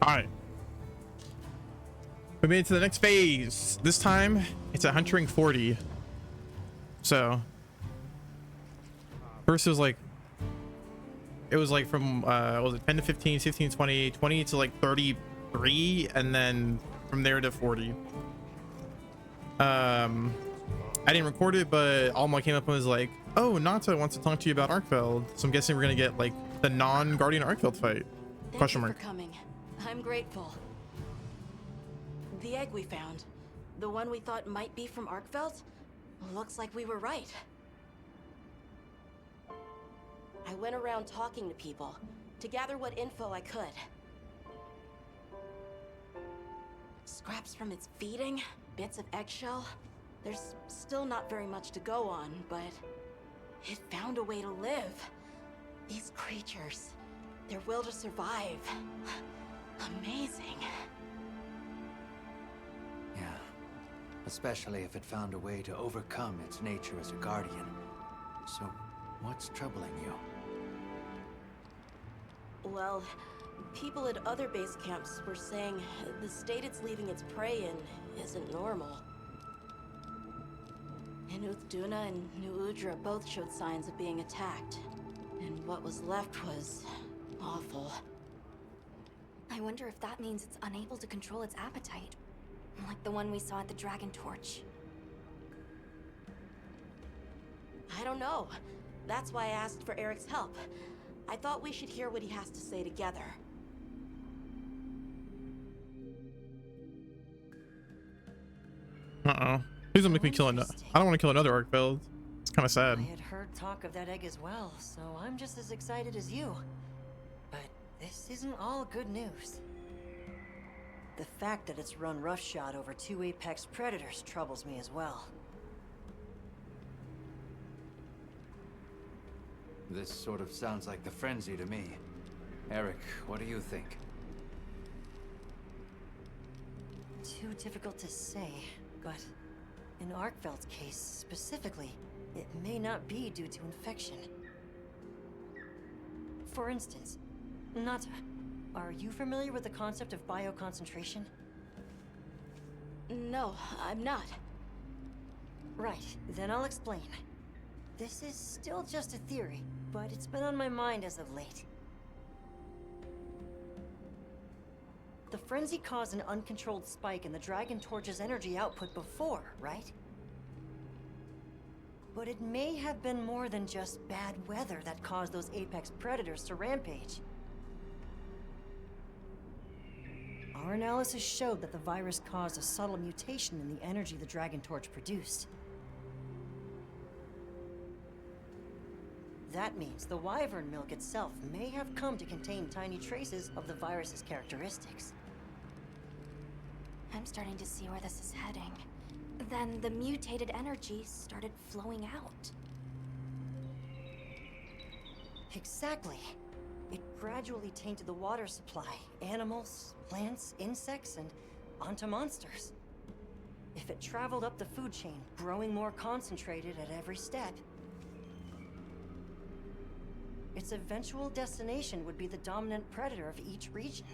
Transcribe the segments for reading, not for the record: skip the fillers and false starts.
All right. We made it to the next phase. This time, it's a huntering 40. So, first it was like from, what was it, 10 to 15, 16, 20, 20 to like 33, and then from there to 40. I didn't record it, but Alma came up and was like, oh, Nata wants to talk to you about Arkfeld. So I'm guessing we're gonna get like the non-Guardian Arkfeld fight. Thank you for coming. I'm grateful. The egg we found, the one we thought might be from Arkfeld, looks like we were right. I went around talking to people to gather what info I could. Scraps from its feeding, bits of eggshell. There's still not very much to go on, but it found a way to live. These creatures, their will to survive. Amazing. Yeah, especially if it found a way to overcome its nature as a guardian. So, what's troubling you? Well, people at other base camps were saying the state it's leaving its prey in isn't normal. Duna and New Udra both showed signs of being attacked, and what was left was awful. I wonder if that means it's unable to control its appetite, like the one we saw at the Dragon Torch. I don't know. That's why I asked for Eric's help. I thought we should hear what he has to say together. Uh-oh. Please don't make me kill another. I don't want to kill another Arkfeld. It's kind of sad. I had heard talk of that egg as well, so I'm just as excited as you. But this isn't all good news. The fact that it's run roughshod over 2 apex predators troubles me as well. This sort of sounds like the frenzy to me. Eric, what do you think? Too difficult to say, but in Arkfeld's case specifically, it may not be due to infection. For instance, Nata, are you familiar with the concept of bioconcentration? No, I'm not. Right, then I'll explain. This is still just a theory, but it's been on my mind as of late. The frenzy caused an uncontrolled spike in the Dragon Torch's energy output before, right? But it may have been more than just bad weather that caused those apex predators to rampage. Our analysis showed that the virus caused a subtle mutation in the energy the Dragon Torch produced. That means the wyvern milk itself may have come to contain tiny traces of the virus's characteristics. I'm starting to see where this is heading. Then the mutated energy started flowing out. Exactly. It gradually tainted the water supply, animals, plants, insects, and onto monsters. If it traveled up the food chain, growing more concentrated at every step, its eventual destination would be the dominant predator of each region.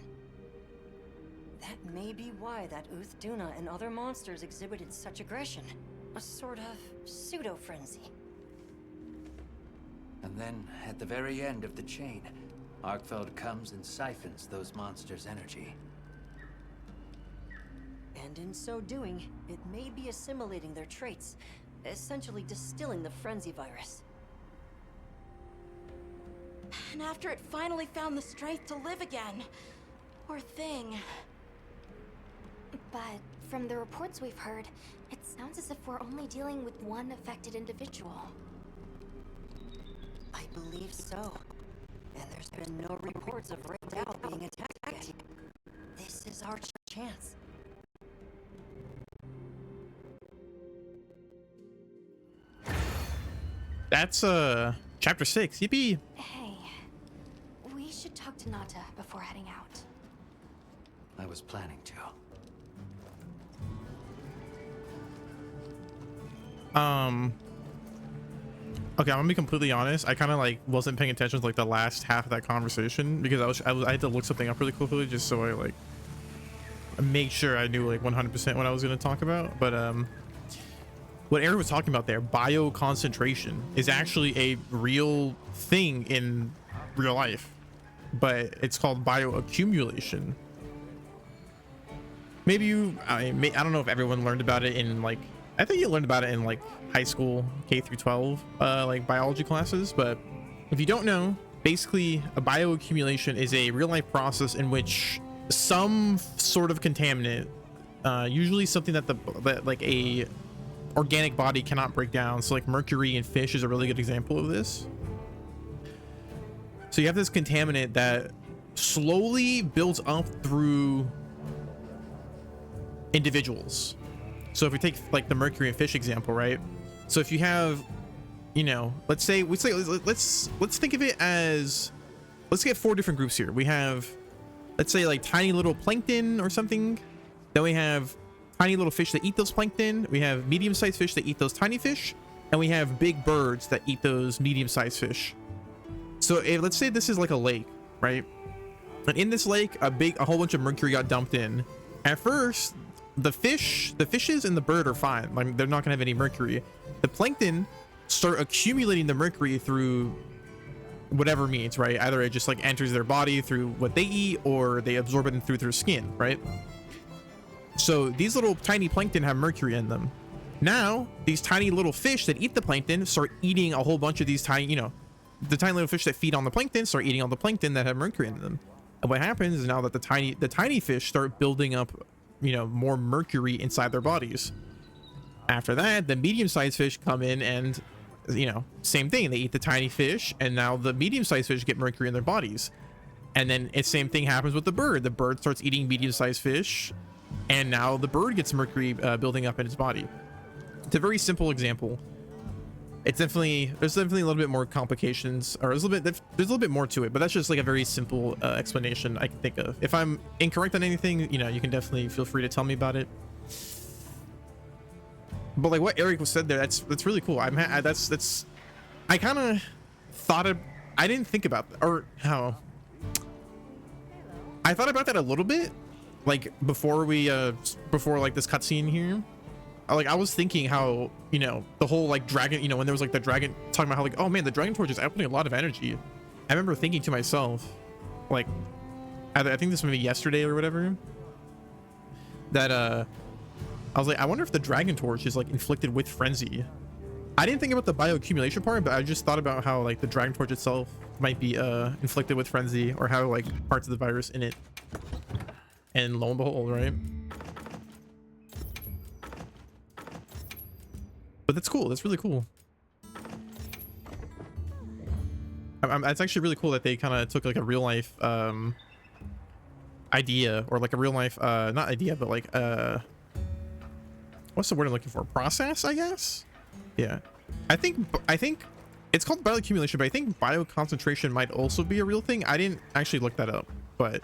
That may be why that Duna and other monsters exhibited such aggression. A sort of pseudo-frenzy. And then, at the very end of the chain, Arkfeld comes and siphons those monsters' energy. And in so doing, it may be assimilating their traits, essentially distilling the frenzy virus. And after it finally found the strength to live again, poor thing. But from the reports we've heard, it sounds as if we're only dealing with one affected individual. I believe so. And there's been no reports of Red Dow being attacked yet. This is our chance. That's chapter 6. Yippee! Hey, we should talk to Nata before heading out. I was planning to. Okay, I'm gonna be completely honest. I kind of like wasn't paying attention to like the last half of that conversation because I had to look something up really quickly just so I like make sure I knew like 100% what I was gonna talk about. But what Eric was talking about there, bioconcentration, is actually a real thing in real life, but it's called bioaccumulation. Maybe you, I don't know if everyone learned about it in like, I think you learned about it in like high school, K through 12, like biology classes. But if you don't know, basically a bioaccumulation is a real life process in which some sort of contaminant, usually something that like a organic body cannot break down. So like mercury in fish is a really good example of this. So you have this contaminant that slowly builds up through individuals. So if we take like the mercury in fish example, right? So if you have, you know, let's think of it as, let's get 4 different groups here. We have, let's say like tiny little plankton or something. Then we have tiny little fish that eat those plankton. We have medium-sized fish that eat those tiny fish, and we have big birds that eat those medium-sized fish. So let's say this is like a lake, right? And in this lake, a whole bunch of mercury got dumped in. At first, the fishes and the bird are fine. Like they're not gonna have any mercury. The plankton start accumulating the mercury through whatever means, right? Either it just like enters their body through what they eat, or they absorb it through their skin, right? So these little tiny plankton have mercury in them. Now, these tiny little fish that eat the plankton start eating a whole bunch of these tiny, you know, the tiny little fish that feed on the plankton start eating all the plankton that have mercury in them. And what happens is now that the tiny fish start building up, you know, more mercury inside their bodies. After that, the medium-sized fish come in and, you know, same thing. They eat the tiny fish, and now the medium-sized fish get mercury in their bodies. And then the same thing happens with the bird. The bird starts eating medium-sized fish, and now the bird gets mercury building up in its body. It's a very simple example. There's definitely a little bit more complications, or there's a little bit more to it, but that's just like a very simple explanation I can think of. If I'm incorrect on anything, you know, you can definitely feel free to tell me about it. But like what Eric said there, that's really cool. I kind of thought of, I didn't think about, or how I thought about that a little bit, like before like this cutscene here. Like I was thinking how, you know, the whole like dragon, you know, when there was like the dragon talking about how like, oh man, the dragon torch is outputting a lot of energy. I remember thinking to myself, like, I think this maybe yesterday or whatever, that I was like, I wonder if the dragon torch is like inflicted with frenzy. I didn't think about the bioaccumulation part, but I just thought about how like the dragon torch itself might be inflicted with frenzy, or how like parts of the virus in it. And lo and behold, right? But that's cool. That's really cool. It's actually really cool that they kind of took like a real life idea, or like a real life not idea, but like what's the word I'm looking for? Process, I guess. Yeah, I think it's called bioaccumulation, but I think bioconcentration might also be a real thing. I didn't actually look that up, but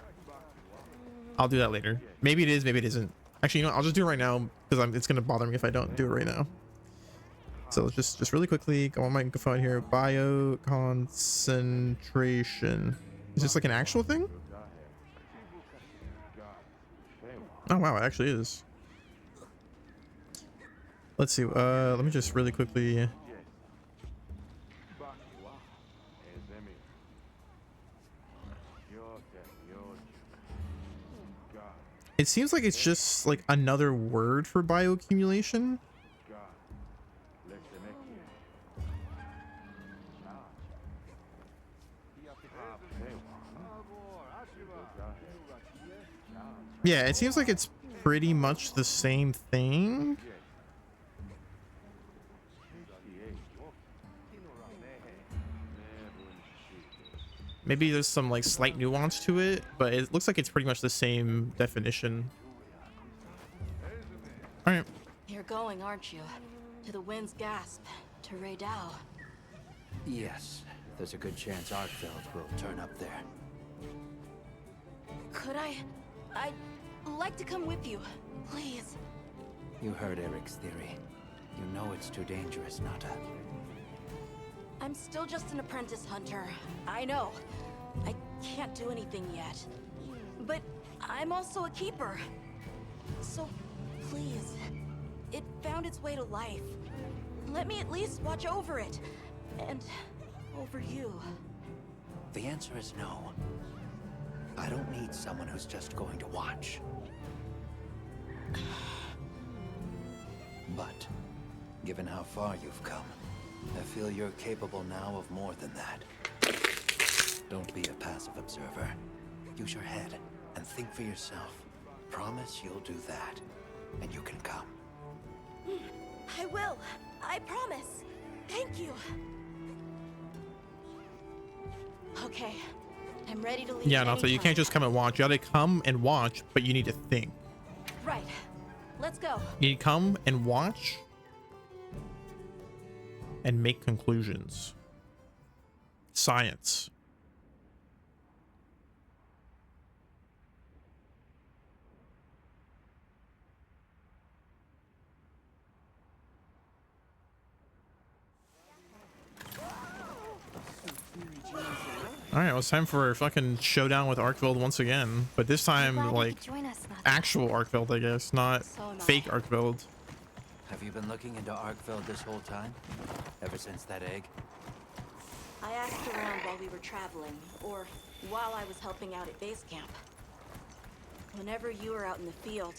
I'll do that later. Maybe it is, maybe it isn't. Actually, you know what? I'll just do it right now, because it's gonna bother me if I don't do it right now. So just really quickly go on my phone here. Bioconcentration. Is this like an actual thing? Oh wow, it actually is. Let's see. Let me just really quickly. It seems like it's just like another word for bioaccumulation. Yeah, it seems like it's pretty much the same thing. Maybe there's some like slight nuance to it, but it looks like it's pretty much the same definition. All right. You're going, aren't you? To the Wind's Gasp, to Raydao. Yes, there's a good chance Arkfeld will turn up there. Could I'd like to come with you, please. You heard Eric's theory. You know it's too dangerous not to. I'm still just an apprentice hunter. I know. I can't do anything yet. But I'm also a keeper. So, please, it found its way to life. Let me at least watch over it. And over you. The answer is no. I don't need someone who's just going to watch. But, given how far you've come, I feel you're capable now of more than that. Don't be a passive observer. Use your head and think for yourself. Promise you'll do that, and you can come. I will. I promise. Thank you. Okay. I'm ready to leave. Yeah, no, so you can't just come and watch. You gotta come and watch, but you need to think. Right. Let's go. You need to come and watch and make conclusions. Science. All right, well, it's time for a fucking showdown with Arkveld once again, but this time, Glad you like, could join us, Natha. actual Arkveld, I guess, not So am I. fake Arkveld. Have you been looking into Arkveld this whole time? Ever since that egg? I asked around while we were traveling, or while I was helping out at base camp. Whenever you were out in the field,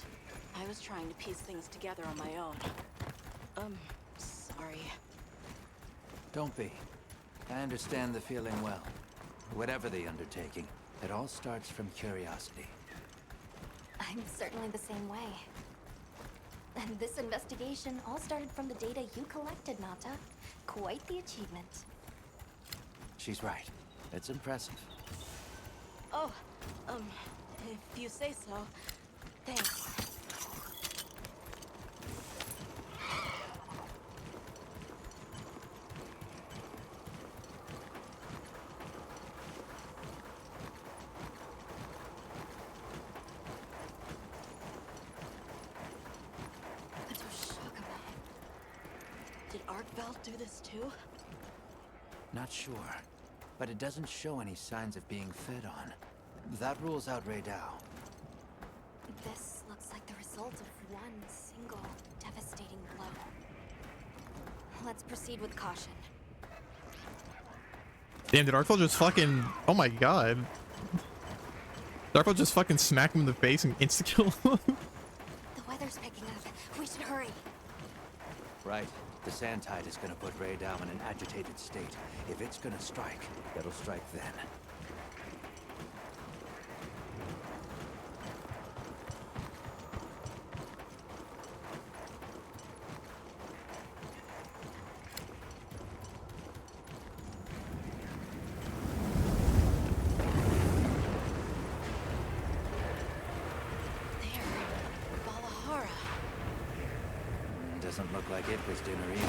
I was trying to piece things together on my own. Sorry. Don't be. I understand the feeling well. Whatever the undertaking, it all starts from curiosity. I'm certainly the same way. And this investigation all started from the data you collected, Nata. Quite the achievement. She's right. It's impressive. Oh, if you say so. Thanks. Did Arkveld do this too? Not sure, but it doesn't show any signs of being fed on. That rules out Raydao. This looks like the result of one single devastating blow. Let's proceed with caution. Damn, did Arkveld just fucking... Oh my god. Did Arkveld just fucking smack him in the face and insta-kill him? The weather's picking up. We should hurry. Right. The sand tide is gonna put Raydao in an agitated state. If it's gonna strike, it'll strike then. Doesn't look like it was dinner either.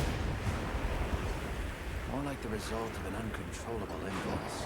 More like the result of an uncontrollable impulse.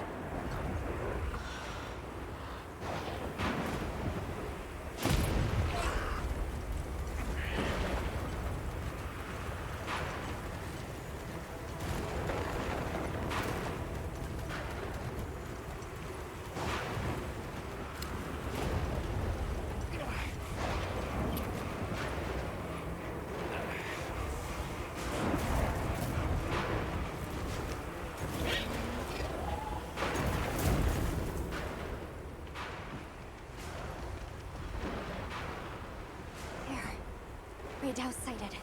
Raydao sighted.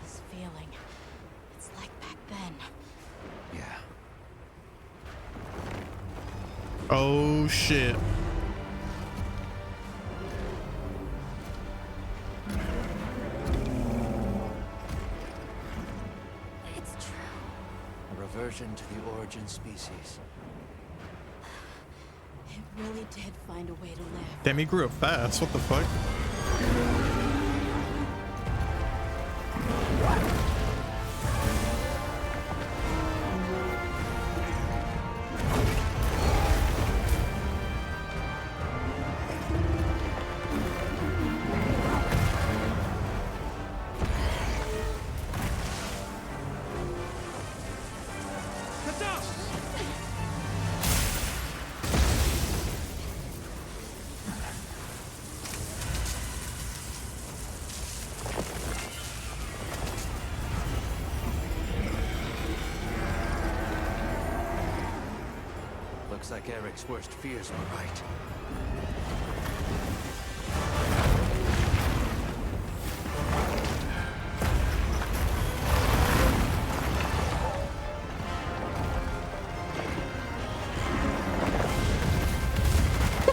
This feeling, it's like back then. Yeah. Oh shit. It's true. A reversion to the origin species. It really did find a way to live. Damn, he grew up fast. What the fuck? Looks like Eric's worst fears were right.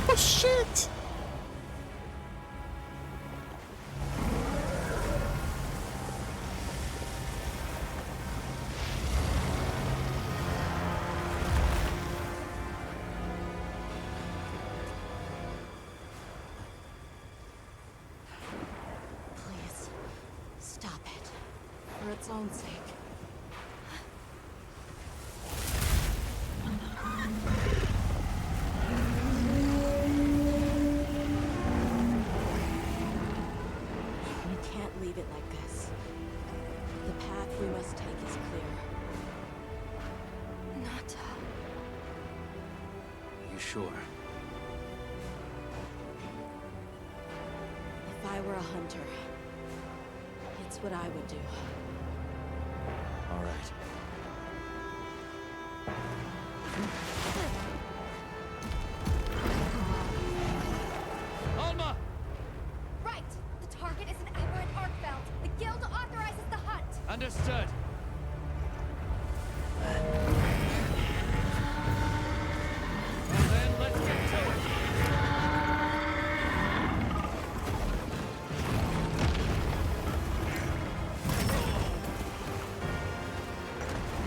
Oh shit! Please, stop it. For its own sake. We can't leave it like this. The path we must take is clear. Nata. You sure? If I were a hunter, it's what I would do. All right. Alma! Right! The target is an aberrant arc belt. The guild authorizes the hunt. Understood. Well then, let's get to it.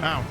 Ouch.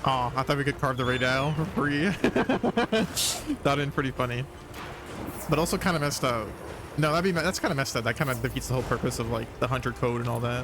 Oh, I thought we could carve the raid out for free. That'd been pretty funny, but also kind of messed up. No, that's kind of messed up. That kind of defeats the whole purpose of like the hunter code and all that.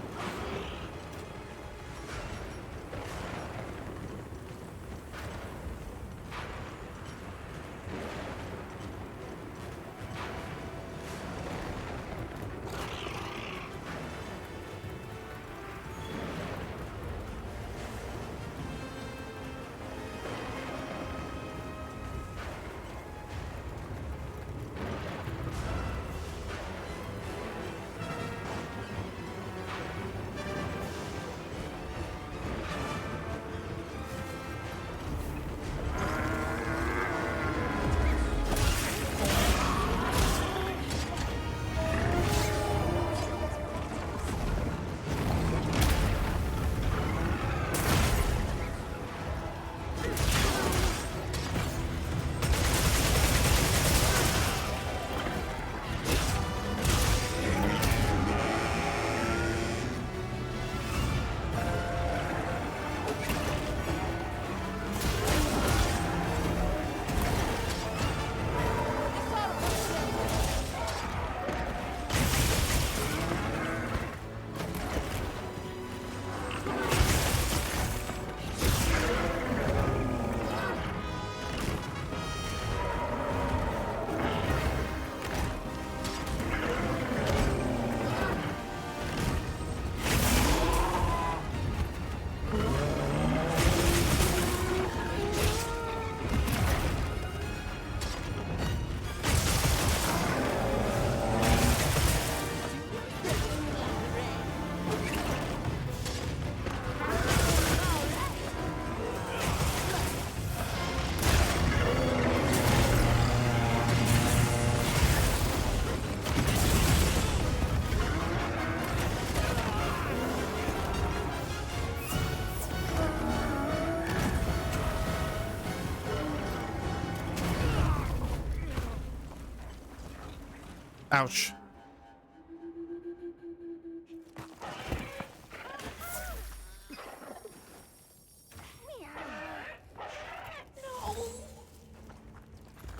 Ouch.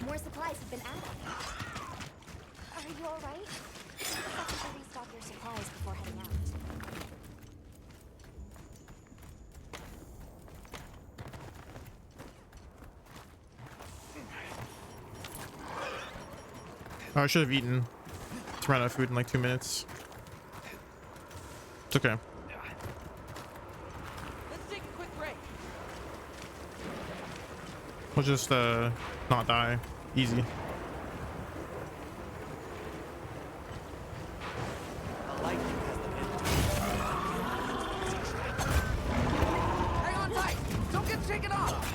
More supplies have been added. Are you all right? Just have to restock your supplies before heading out. Oh, I should have eaten. It's run out of food in like 2 minutes. It's okay. Let's take a quick break. We'll just not die. Easy. Hang on tight. Don't get shaken off.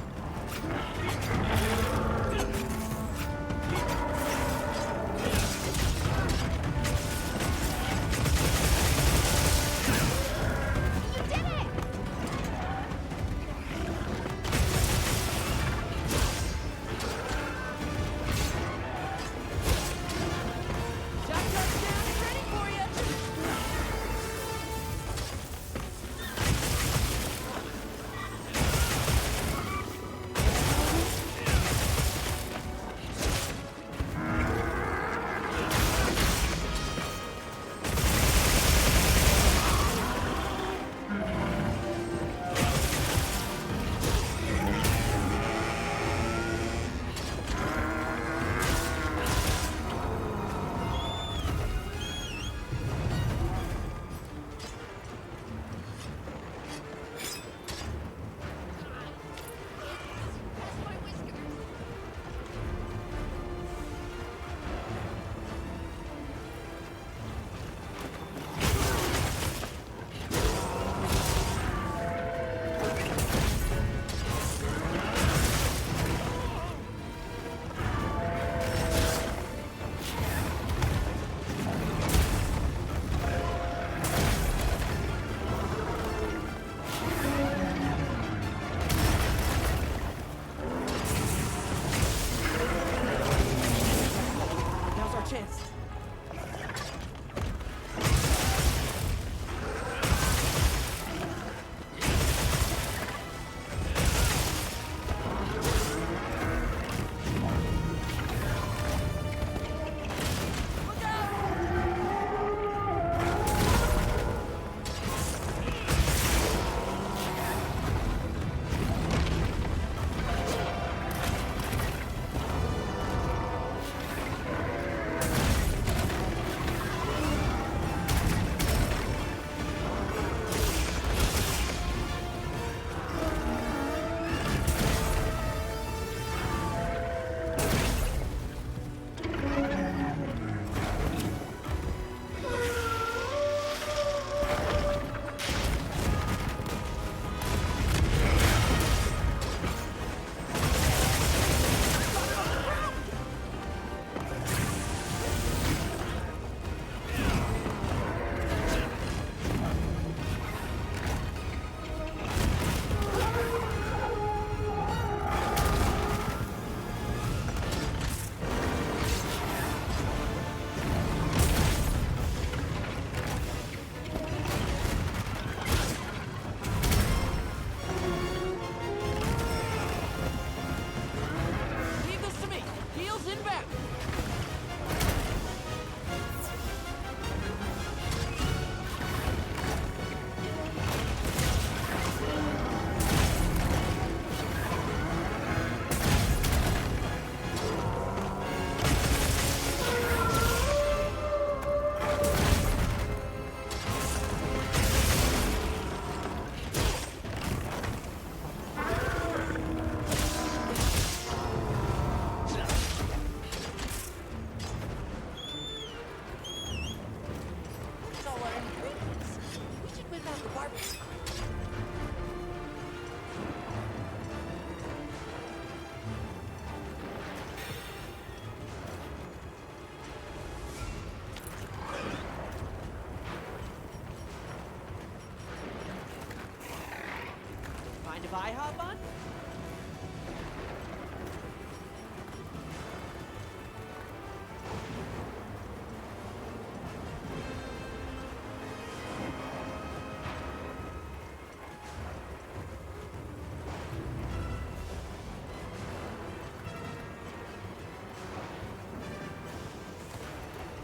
hop on?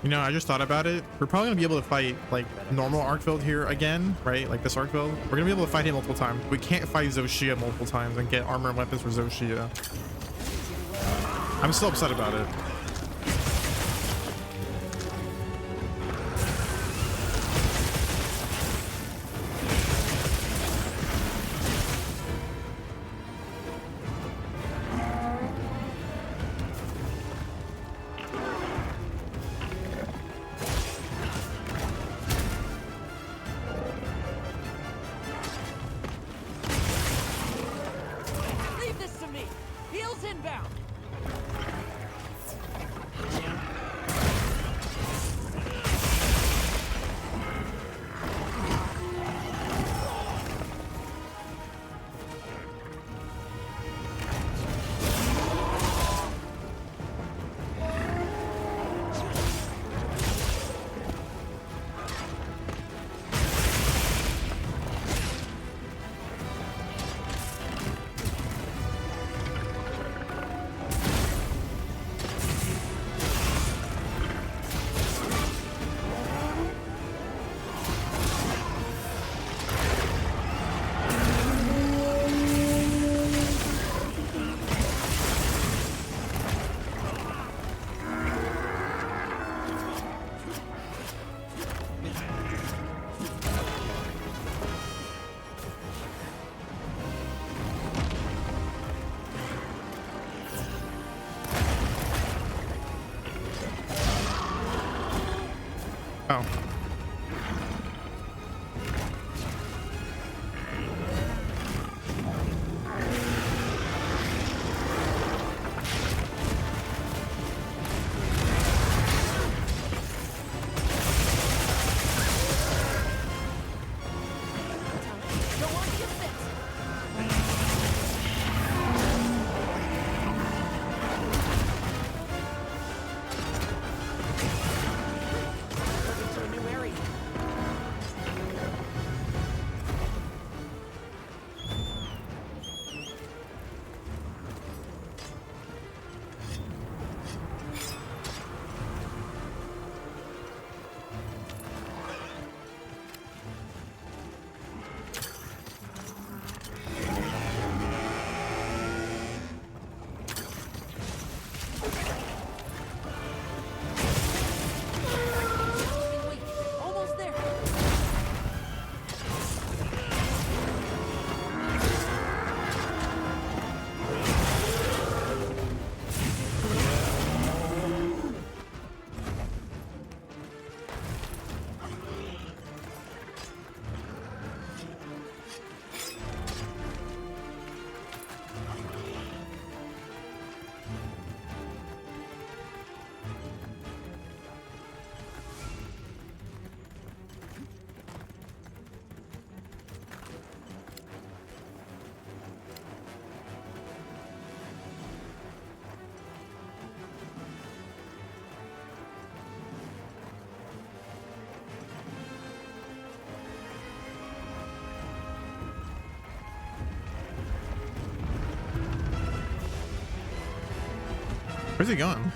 You know, I just thought about it. We're probably gonna be able to fight like normal arc build here again, right? Like this arc build. We're gonna be able to fight him multiple times. We can't fight Zoshia multiple times and get armor and weapons for Zoshia. I'm still upset about it. Leave this to me. Heels inbound. Oh. Don't want to get sent. Moving to a new area. Looking weak. Almost there. Where's he going?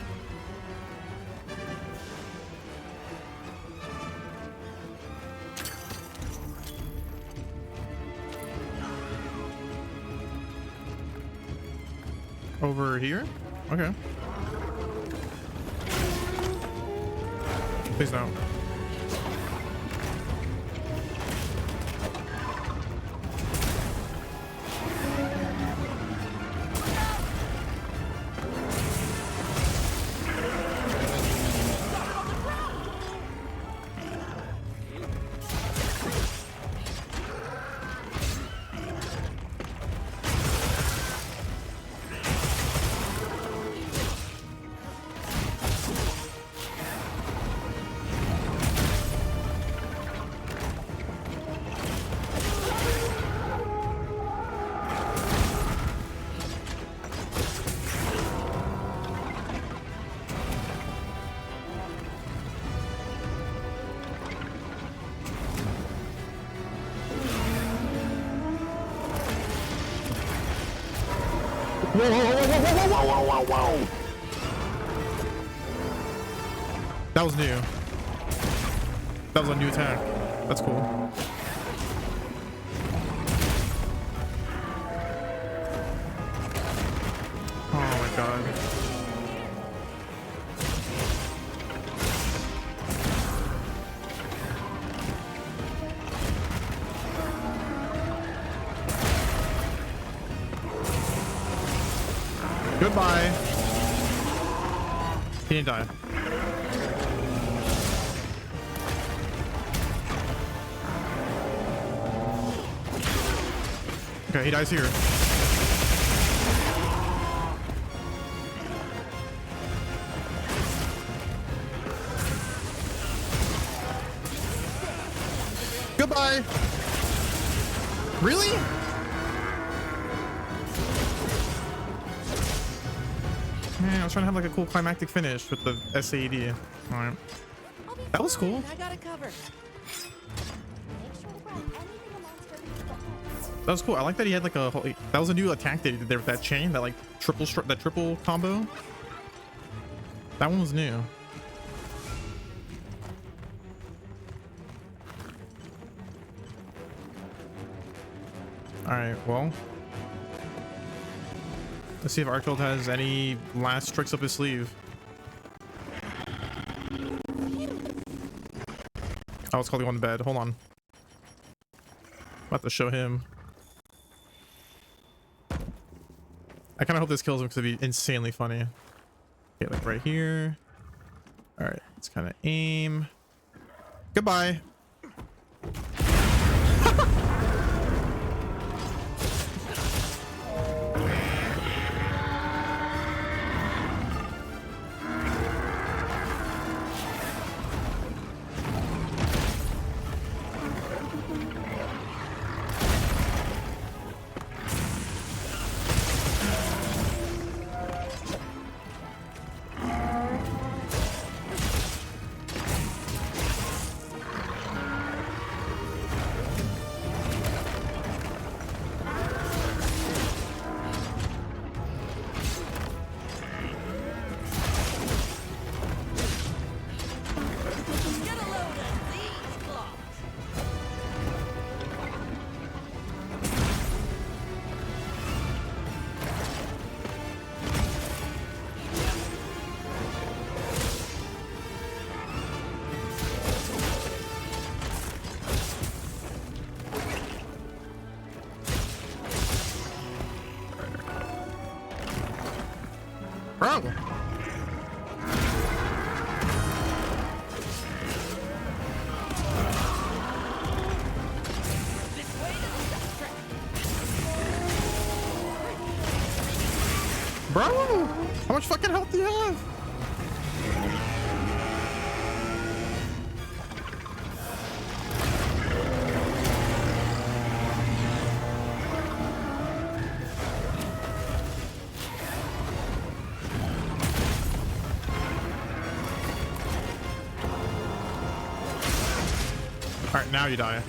Over here? Okay. Please don't. Whoa, whoa, whoa, whoa, whoa, whoa, whoa, whoa, whoa. That was new. That was a new attack. That's cool. Oh my god. Goodbye. He didn't die. Okay, he dies here. Goodbye. Really? Man, I was trying to have like a cool climactic finish with the SAED. All right. That was cool. I got it covered. Make sure to grab anything a monster leaves behind. That was cool. I like that he had like a whole, that was a new attack that he did there with that chain, that like triple combo. That one was new. All right, well, let's see if Archfield has any last tricks up his sleeve. Oh, it's called the one in bed. Hold on. About to show him. I kind of hope this kills him because it'd be insanely funny. Okay, like right here. All right, let's kind of aim. Goodbye. Get a load of these claws. Bro. Bro, how much fucking health do you have? All right, now you die.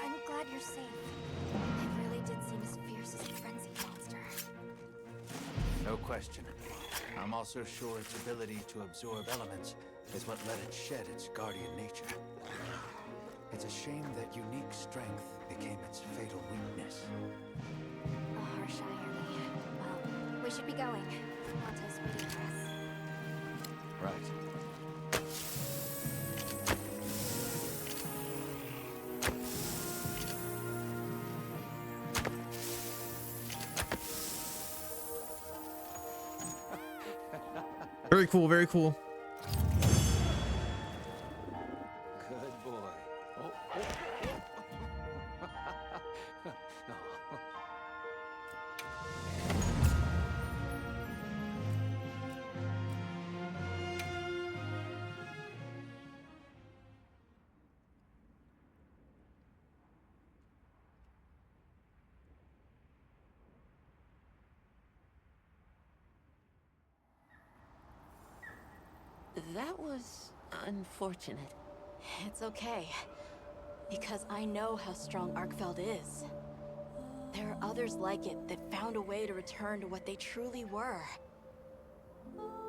I'm glad you're safe. It really did seem as fierce as a frenzied monster. No question. I'm also sure its ability to absorb elements is what let it shed its guardian nature. It's a shame that unique strength became its fatal weakness. A harsh irony. Well, we should be going. Monta's waiting for us. Right. Very cool, very cool. Good boy. Oh, oh. That was unfortunate. It's okay. Because I know how strong Arkfeld is. There are others like it that found a way to return to what they truly were.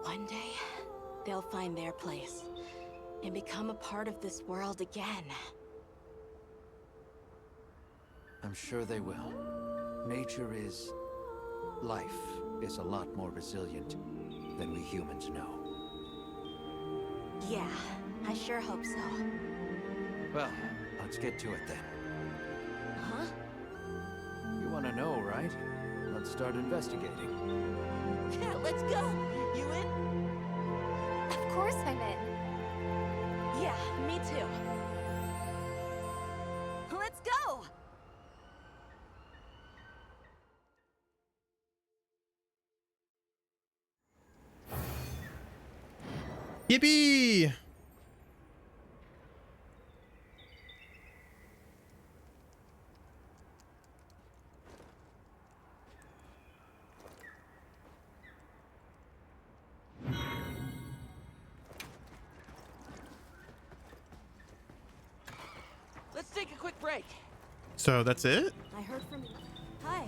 One day, they'll find their place and become a part of this world again. I'm sure they will. Nature is... life is a lot more resilient than we humans know. Yeah, I sure hope so. Well, let's get to it then. Huh? You want to know, right? Let's start investigating. Yeah, let's go. You in? Of course I'm in. Yeah, me too. Let's go! Yippee! Let's take a quick break. So that's it? I heard from... Hi.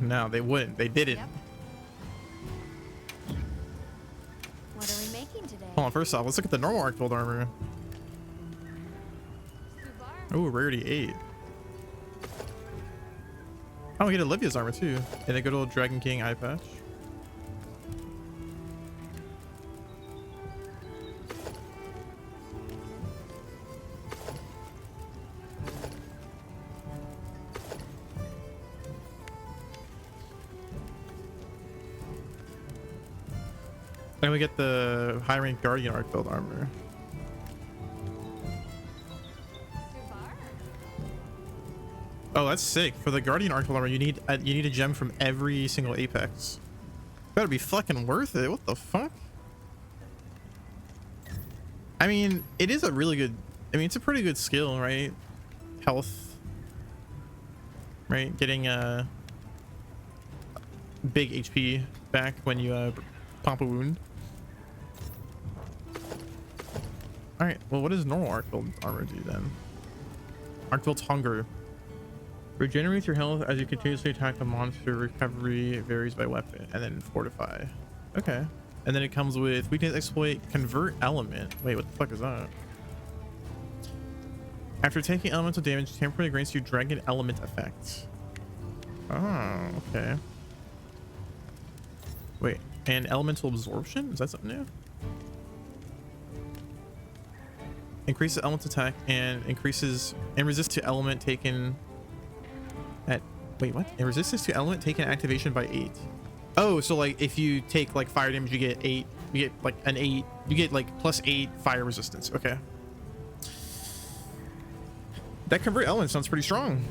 No, they wouldn't. They didn't. Yep. What are we making today? Hold on, first off, let's look at the normal Arkfeld armor. Oh, rarity 8. Oh, we get Olivia's armor too. And a good old Dragon King eye patch. And we get the high rank Guardian Arkfeld armor. Oh, that's sick. For the Guardian Arkfeld armor, you need a gem from every single apex. Better be fucking worth it. What the fuck? I mean, it is a really good. I mean, it's a pretty good skill, right? Health, right? Getting a big HP back when you pop a wound. All right. Well, what does normal Arkfeld armor do then? Arkfeld's Hunger. Regenerates your health as you continuously attack a monster. Recovery varies by weapon. And then Fortify. Okay. And then it comes with Weakness Exploit, Convert Element. Wait, what the fuck is that? After taking elemental damage, temporarily grants you Dragon Element effect. Oh, okay. Wait, and Elemental Absorption? Is that something new? Increases element attack and increases and resist to element taken at wait, what? And resistance to element taken activation by 8. Oh, so like if you take like fire damage, you get 8. You get like an 8. You get like +8 fire resistance. Okay. That convert element sounds pretty strong.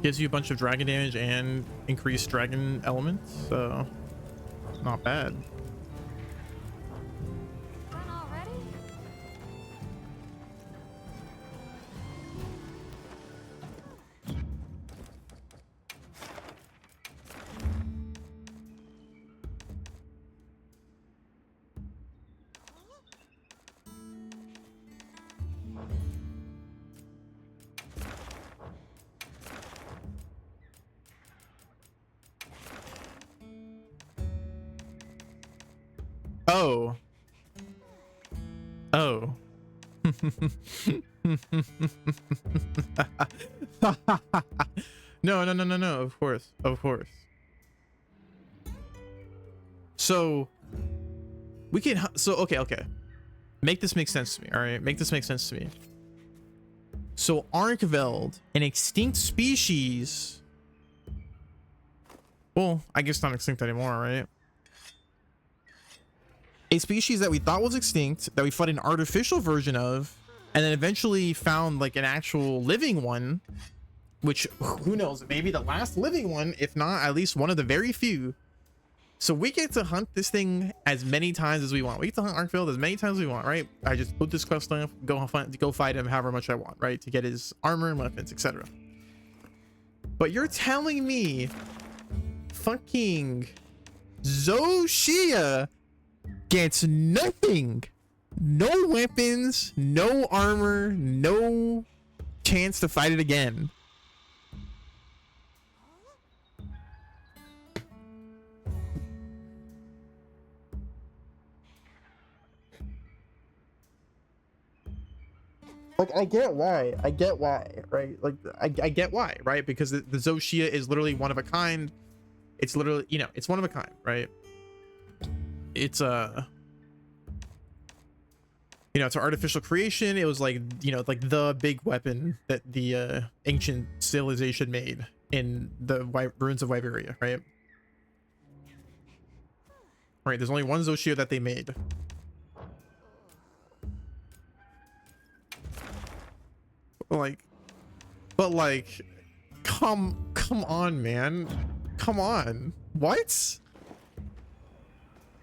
Gives you a bunch of dragon damage and increased dragon elements, so not bad. Done already? Oh. Oh. No, of course. So we can, so okay. Make this make sense to me. All right, make this make sense to me. So Arkveld, an extinct species. Well, I guess not extinct anymore, right? A species that we thought was extinct, that we fought an artificial version of, and then eventually found like an actual living one, which who knows, maybe the last living one, if not at least one of the very few So we get to hunt this thing as many times as we want. We get to hunt Arkfield as many times as we want, right? I just put this quest on, go fight him however much I want, right? To get his armor and weapons, etc. But you're telling me fucking Zoshia gets nothing. No weapons, no armor, no chance to fight it again. Like, I get why, right? Like, I get why, right? Because the Zoshia is literally one of a kind. It's literally, you know, it's one of a kind, right? It's you know, it's an artificial creation. It was like, you know, like the big weapon that the ancient civilization made in the ruins of Wyveria, right? Right, there's only one Zoshia that they made. But like, come on, man. Come on. What?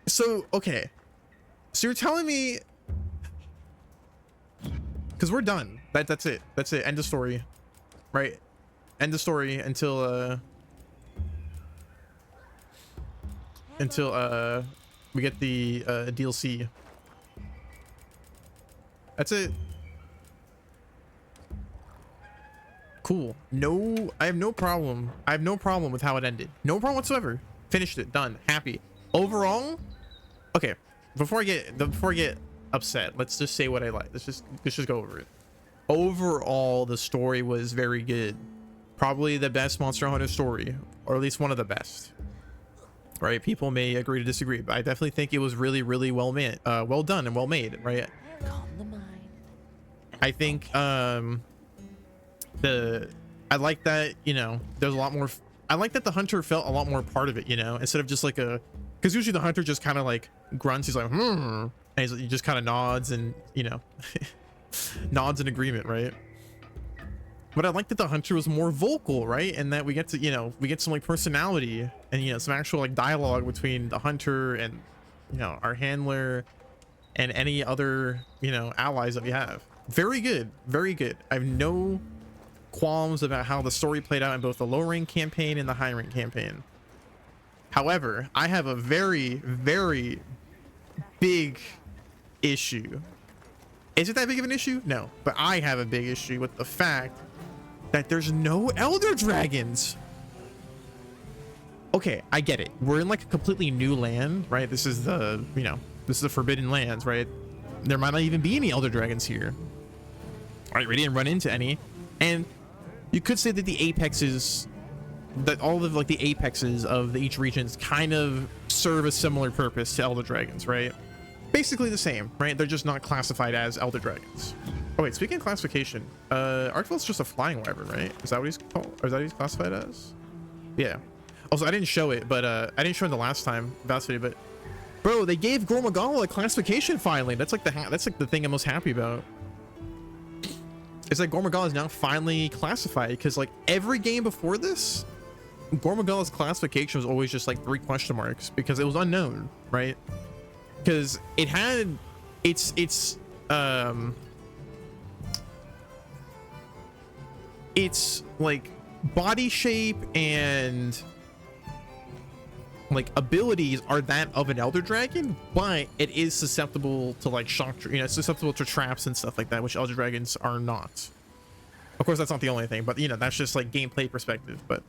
So, okay. So you're telling me, because we're done. That's it. That's it. End of story. Right? End of story until we get the DLC. That's it. Cool. No, I have no problem. I have no problem with how it ended. No problem whatsoever. Finished it. Done. Happy. Overall, okay. Before I get upset, let's just say what I like. Let's just go over it. Overall, the story was very good. Probably the best Monster Hunter story, or at least one of the best. Right? People may agree to disagree, but I definitely think it was really, really well made, well done and well made. Right? Calm the mind. I think I like that, you know, there's a lot more. I like that the hunter felt a lot more part of it, you know, instead of just like because usually the hunter just kind of like grunts. He's like, and he just kind of nods and, you know, nods in agreement, right? But I like that the hunter was more vocal, right? And that we get to, you know, we get some like personality and, you know, some actual like dialogue between the hunter and, you know, our handler and any other, you know, allies that we have. Very good. Very good. I have no qualms about how the story played out in both the low rank campaign and the high rank campaign. However, I have a very, very big issue. Is it that big of an issue? No, but I have a big issue with the fact that there's no elder dragons. Okay, I get it. We're in like a completely new land, right? This is the, you know, this is the Forbidden Lands, right? There might not even be any elder dragons here. All right, we didn't run into any. And you could say that the apexes, that all of like the apexes of each regions kind of serve a similar purpose to elder dragons, right? Basically the same, right? They're just not classified as elder dragons. Oh wait, speaking of classification, Arkfield's just a flying wyvern, right? Is that what he's called? Or is that what he's classified as? Yeah. Also, I didn't show it, but I didn't show it the last time Valsity, but bro, they gave Gormagala a classification finally. That's like the thing I'm most happy about. It's like Gormagala is now finally classified, because like every game before this, Gormagala's classification was always just like 3 question marks because it was unknown, right? Because it had its like body shape and like abilities are that of an elder dragon, but it is susceptible to like shock, you know, it's susceptible to traps and stuff like that, which elder dragons are not. Of course, that's not the only thing, but you know, that's just like gameplay perspective. But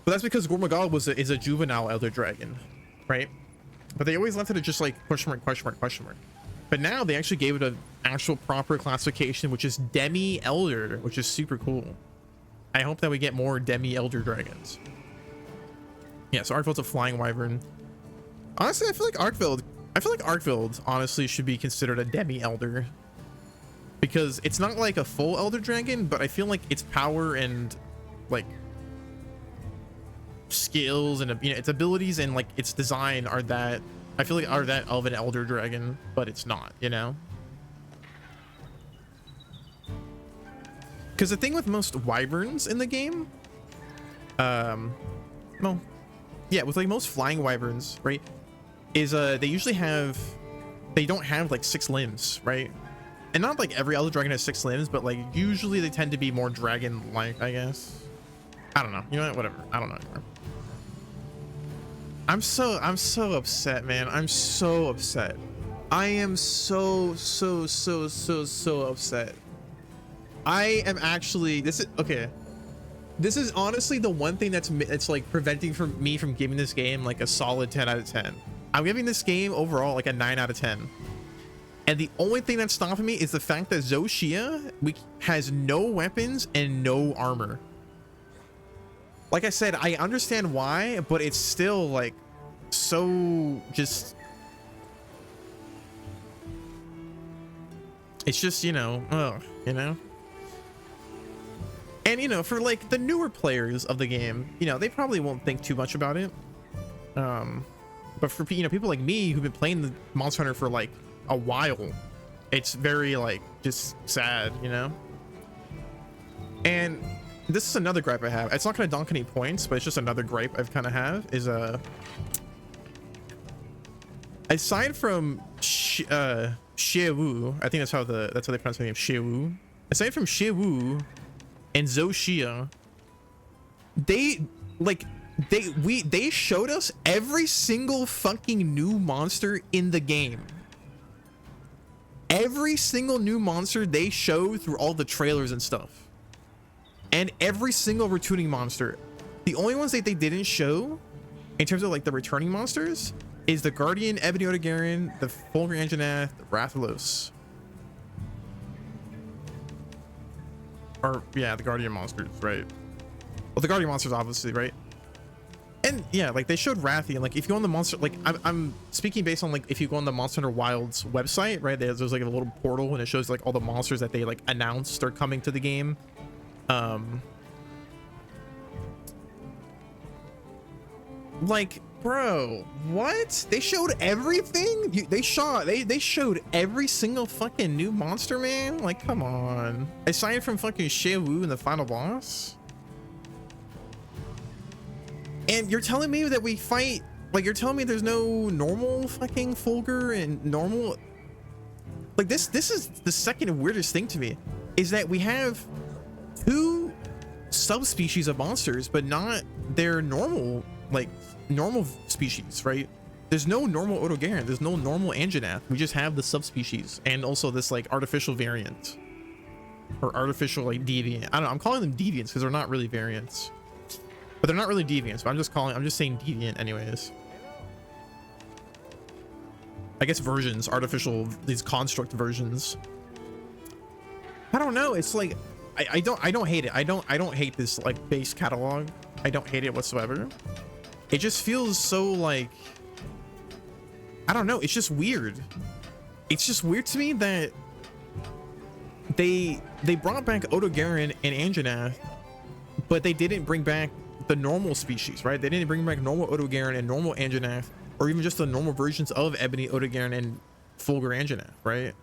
that's because Gormagala is a juvenile elder dragon, right? But they always left it at just like question mark, question mark, question mark. But now they actually gave it an actual proper classification, which is Demi Elder, which is super cool. I hope that we get more Demi Elder dragons. Yeah, so Arkfield's a flying wyvern. Honestly, I feel like Arkfield honestly should be considered a Demi Elder, because it's not like a full Elder Dragon, but I feel like its power and like skills and, you know, its abilities and like its design are that, I feel like are that of an Elder Dragon, but it's not, you know? Because the thing with most wyverns in the game, well, yeah, with like most flying wyverns, right, is they usually have, they don't have like 6 limbs, right? And not like every elder dragon has 6 limbs, but like usually they tend to be more dragon-like, I guess. I don't know. You know what? Whatever. I don't know anymore. I'm so upset, man. I'm so upset. I am so upset. I am actually, this is okay. This is honestly the one thing that's like preventing me from giving this game like a solid 10 out of 10. I'm giving this game overall like a 9 out of 10. And the only thing that's stopping me is the fact that Zoshia has no weapons and no armor. Like I said, I understand why, but it's still like so just, it's just, you know, you know. And you know, for like the newer players of the game, you know, they probably won't think too much about it. But for, you know, people like me who've been playing the Monster Hunter for like a while, it's very like just sad, you know. And this is another gripe I have. It's not going to donk any points, but it's just another gripe I've kind of have is aside from Xiewu, I think that's how they pronounce the name, Xiewu. Aside from Xiewu and Zoshia, they showed us every single fucking new monster in the game. Every single new monster they showed through all the trailers and stuff. And every single returning monster. The only ones that they didn't show in terms of like the returning monsters is the Guardian Ebony Odogaron, the Fulgur Anjanath, the Rathalos. Or yeah, the Guardian monsters, right? Well, the Guardian monsters obviously, right? And yeah, like they showed Rathy, and like if you go on the monster, like I'm speaking based on like if you go on the Monster Hunter Wilds website, right? There's like a little portal and it shows like all the monsters that they like announced are coming to the game. Like, bro, what? They showed everything? They showed every single fucking new monster, man? Like, come on. Aside from fucking Xiewu and the final boss? And you're telling me that we fight, like, you're telling me there's no normal fucking Fulgur and normal, like this is the second weirdest thing to me, is that we have 2 subspecies of monsters, but not their normal, like normal species, right? There's no normal Odogaron, there's no normal Anjanath. We just have the subspecies and also this like artificial variant or artificial like deviant. I don't know, I'm calling them deviants because they're not really variants, but they're not really deviants, but I'm just saying deviant anyways. I guess versions, artificial, these construct versions. I don't know, it's like I don't hate it. I don't hate this like base catalog. I don't hate it whatsoever. It just feels so like, I don't know, it's just weird. It's just weird to me that they brought back Odogaron and Anjanath, but they didn't bring back the normal species, right? They didn't bring back normal Odogaron and normal Anjanath, or even just the normal versions of Ebony Odogaron and Fulgur Anjanath, right?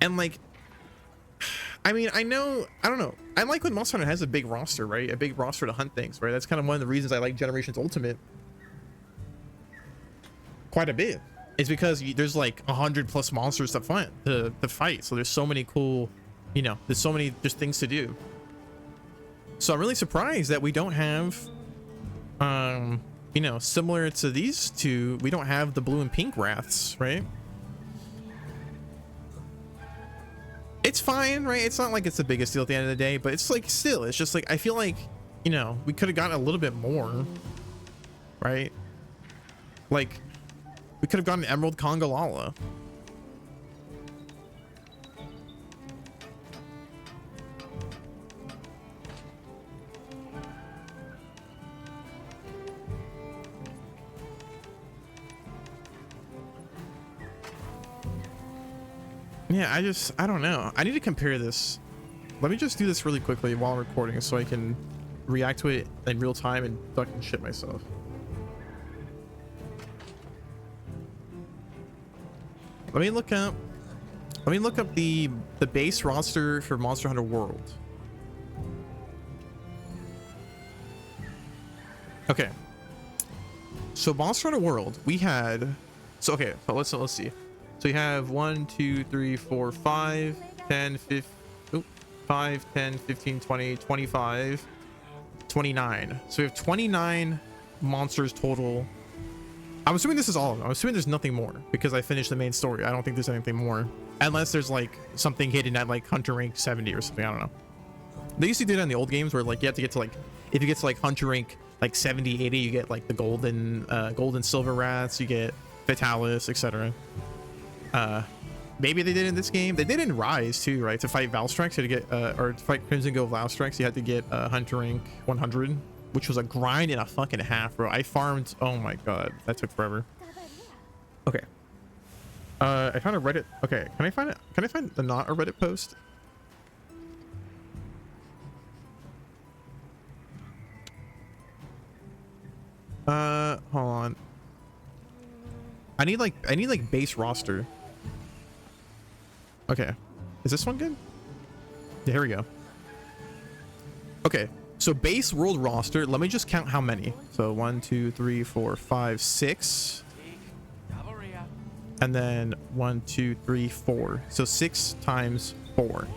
And like, I mean, I know, I don't know. I like when Monster Hunter has a big roster, right? A big roster to hunt things, right? That's kind of one of the reasons I like Generations Ultimate quite a bit. It's because there's like 100+ monsters to fight. So there's so many cool, you know, there's so many just things to do. So I'm really surprised that we don't have, you know, similar to these two, we don't have the blue and pink Wraths, right? It's fine, right? It's not like it's the biggest deal at the end of the day, but it's like still, it's just like, I feel like, you know, we could have gotten a little bit more, right? Like, we could have gotten Emerald Kongalala. Yeah, I don't know. I need to compare this. Let me just do this really quickly while I'm recording so I can react to it in real time and fucking shit myself. Let me look up the base roster for Monster Hunter World. Okay. So Monster Hunter World, we had, so okay, so let's see. So you have 1, 2, 3, 4, 5, 10, 15, 5, 10, 15, 20, 25, 29. So we have 29 monsters total. I'm assuming this is all of them. I'm assuming there's nothing more because I finished the main story. I don't think there's anything more. Unless there's like something hidden at like Hunter rank 70 or something. I don't know. They used to do that in the old games where like you have to get to like, if you get to like Hunter rank like 70, 80, you get like the golden silver rats, you get Fatalis, etc. Maybe they did in this game. They did in Rise too, right? To fight Valstrax, you had to get, or to fight Crimson Gold Valstrax, you had to get Hunter rank 100, which was a grind and a fucking half, bro. I farmed, oh my god, that took forever. Okay. I found a Reddit. Okay, can I find it? Can I find the not a Reddit post? Hold on. I need like base roster. Okay. Is this one good? Yeah, here we go. Okay. So base world roster, let me just count how many. So 1, 2, 3, 4, 5, 6. And then 1, 2, 3, 4. So 6 times 4.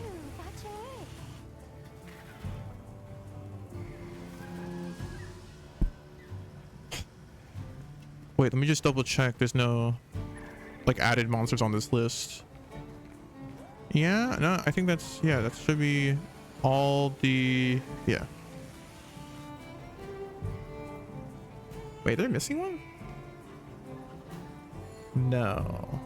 Wait, let me just double check. There's no like added monsters on this list. Yeah, no, I think that's, yeah, that should be all the, yeah. Wait, they're missing one? No.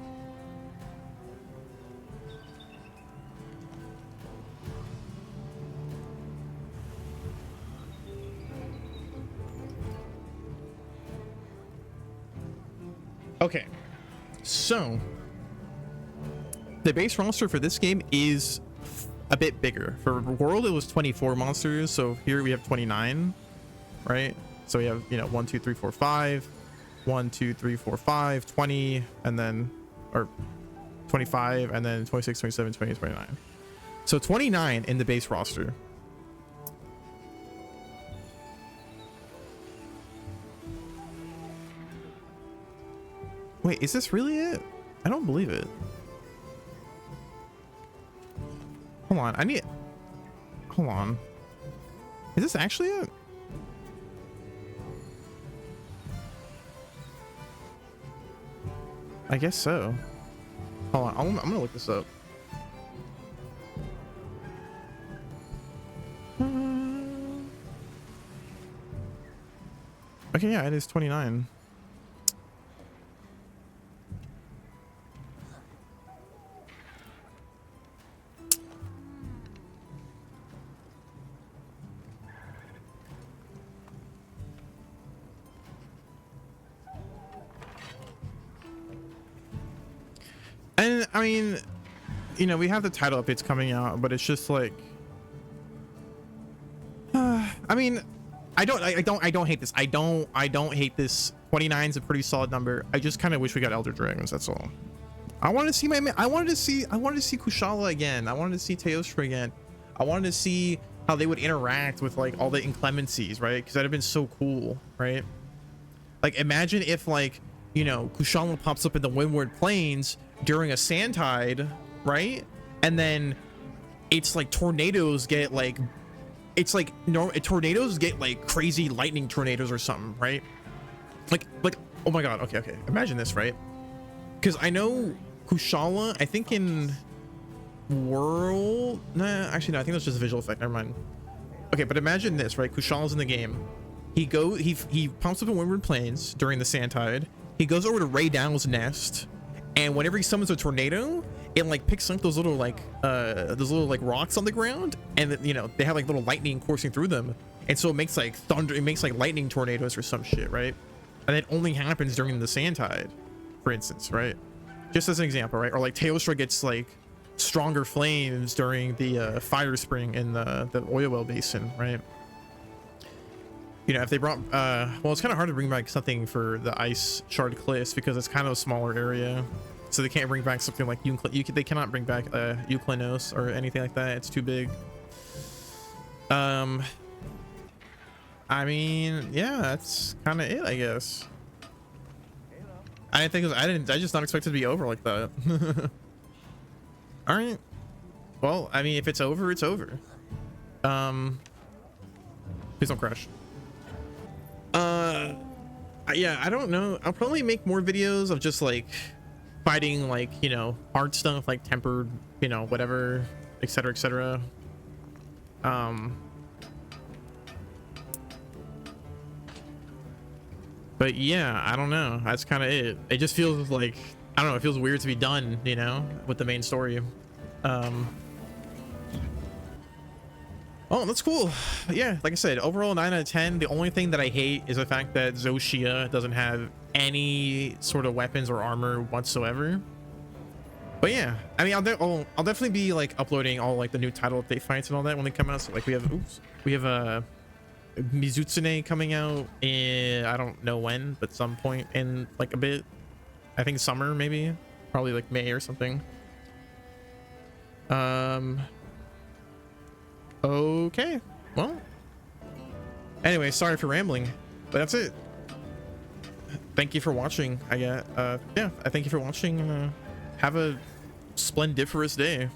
Okay, so the base roster for this game is a bit bigger. For World, it was 24 monsters, so here we have 29, right? So we have, you know, 1, 2, 3, 4, 5, 1, 2, 3, 4, 5, 20, and then, or 25, and then 26, 27, 28, 29. So 29 in the base roster. Wait, is this really it? I don't believe it. Hold on, I need, hold on. Is this actually it? I guess so. Hold on, I'm gonna look this up. Okay, yeah, it is 29. And I mean, you know, we have the title updates coming out, but it's just like, I mean, I don't hate this. I don't hate this. 29 is a pretty solid number. I just kind of wish we got Elder Dragons. That's all. I wanted to see I wanted to see Kushala again. I wanted to see Teostra again. I wanted to see how they would interact with like all the inclemencies, right? Because that'd have been so cool, right? Like imagine if like, you know, Kushala pops up in the Windward Plains during a sand tide, right? And then it's like tornadoes get like, it's like tornadoes get like crazy lightning tornadoes or something, right? Like oh my god, okay, imagine this, right? Because I know Kushala, I think in World, nah, actually no, I think that's just a visual effect, never mind. Okay, but imagine this, right? Kushala's in the game. He pumps up in Windward Plains during the sand tide. He goes over to Ray Dow's nest, and whenever he summons a tornado, it like picks up those little like rocks on the ground, and you know, they have like little lightning coursing through them, and so it makes like thunder, it makes like lightning tornadoes or some shit, right? And it only happens during the sand tide, for instance, right? Just as an example, right? Or like Teostra gets like stronger flames during the fire spring in the oil well basin, right? You know, if they brought well, it's kind of hard to bring back something for the ice shard cliffs because it's kind of a smaller area, so they can't bring back something like they cannot bring back Euclinos or anything like that. It's too big. I mean, yeah, that's kind of it, I guess. I didn't think it was, I just not expect it to be over like that. All right. Well, I mean, if it's over, it's over. Please don't crash. Yeah, I don't know. I'll probably make more videos of just like fighting, like, you know, hard stuff like tempered, you know, whatever, etc., etc. But yeah, I don't know. That's kind of it. It just feels like, I don't know, it feels weird to be done, you know, with the main story. Oh, that's cool. Yeah, like I said, overall 9 out of 10. The only thing that I hate is the fact that Zoshia doesn't have any sort of weapons or armor whatsoever. But yeah, I mean, I'll definitely be like uploading all like the new title update fights and all that when they come out. So like we have a Mizutsune coming out in, I don't know when, but some point in like a bit. I think summer, maybe, probably like May or something. Okay, well, anyway, sorry for rambling, but that's it. Thank you for watching. Yeah, I thank you for watching. Have a splendiferous day.